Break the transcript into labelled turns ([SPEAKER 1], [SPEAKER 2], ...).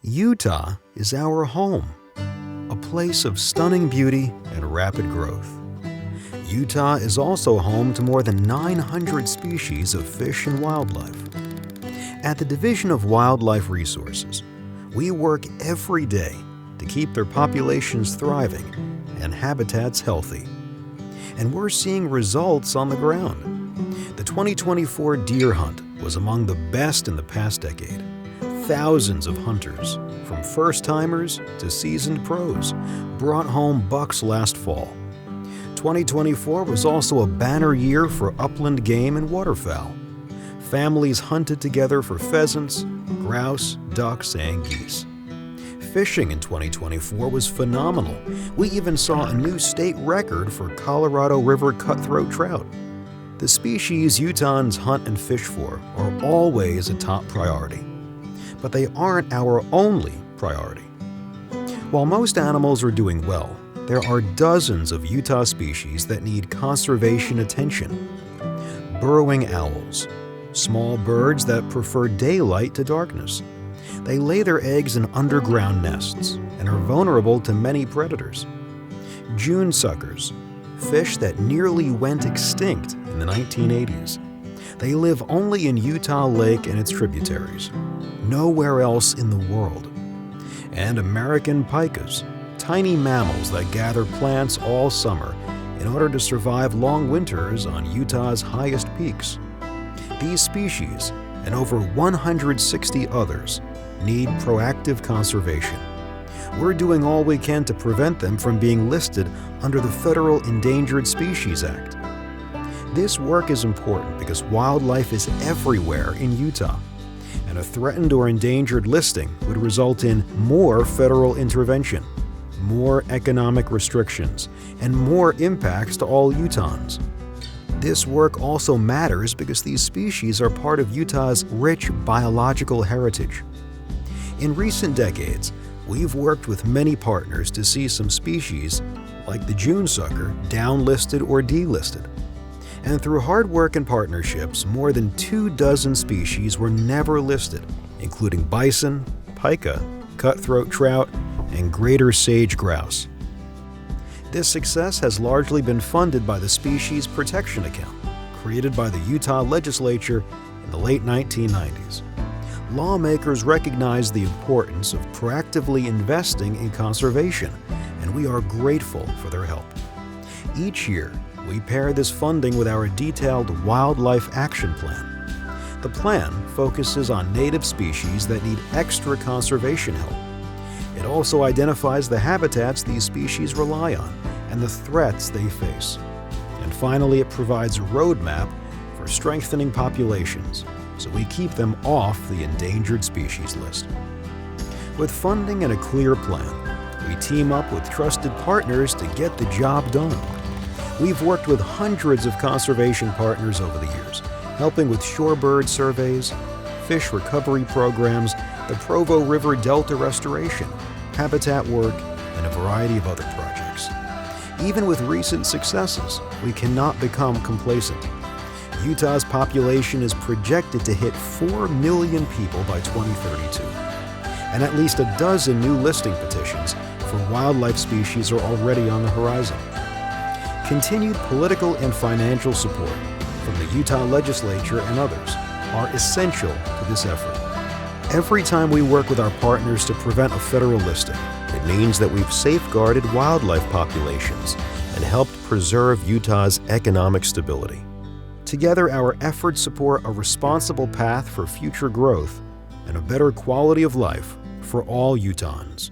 [SPEAKER 1] Utah is our home, a place of stunning beauty and rapid growth. Utah is also home to more than 900 species of fish and wildlife. At the Division of Wildlife Resources, we work every day to keep their populations thriving and habitats healthy. And we're seeing results on the ground. The 2024 deer hunt was among the best in the past decade. Thousands of hunters, from first-timers to seasoned pros, brought home bucks last fall. 2024 was also a banner year for upland game and waterfowl. Families hunted together for pheasants, grouse, ducks, and geese. Fishing in 2024 was phenomenal. We even saw a new state record for Colorado River cutthroat trout. The species Utahns hunt and fish for are always a top priority. But they aren't our only priority. While most animals are doing well, there are dozens of Utah species that need conservation attention. Burrowing owls, small birds that prefer daylight to darkness. They lay their eggs in underground nests and are vulnerable to many predators. June suckers, fish that nearly went extinct in the 1980s. They live only in Utah Lake and its tributaries, nowhere else in the world. And American pikas, tiny mammals that gather plants all summer in order to survive long winters on Utah's highest peaks. These species, and over 160 others, need proactive conservation. We're doing all we can to prevent them from being listed under the Federal Endangered Species Act. This work is important because wildlife is everywhere in Utah, and a threatened or endangered listing would result in more federal intervention, more economic restrictions, and more impacts to all Utahns. This work also matters because these species are part of Utah's rich biological heritage. In recent decades, we've worked with many partners to see some species, like the June sucker, downlisted or delisted. And through hard work and partnerships, more than 24 species were never listed, including bison, pika, cutthroat trout, and greater sage grouse. This success has largely been funded by the Species Protection Account, created by the Utah legislature in the late 1990s. Lawmakers recognize the importance of proactively investing in conservation, and we are grateful for their help. Each year, we pair this funding with our detailed Wildlife Action Plan. The plan focuses on native species that need extra conservation help. It also identifies the habitats these species rely on and the threats they face. And finally, it provides a roadmap for strengthening populations so we keep them off the endangered species list. With funding and a clear plan, we team up with trusted partners to get the job done. We've worked with hundreds of conservation partners over the years, helping with shorebird surveys, fish recovery programs, the Provo River Delta restoration, habitat work, and a variety of other projects. Even with recent successes, we cannot become complacent. Utah's population is projected to hit 4 million people by 2032, and at least a dozen new listing petitions for wildlife species are already on the horizon. Continued political and financial support from the Utah legislature and others are essential to this effort. Every time we work with our partners to prevent a federal listing, it means that we've safeguarded wildlife populations and helped preserve Utah's economic stability. Together, our efforts support a responsible path for future growth and a better quality of life for all Utahns.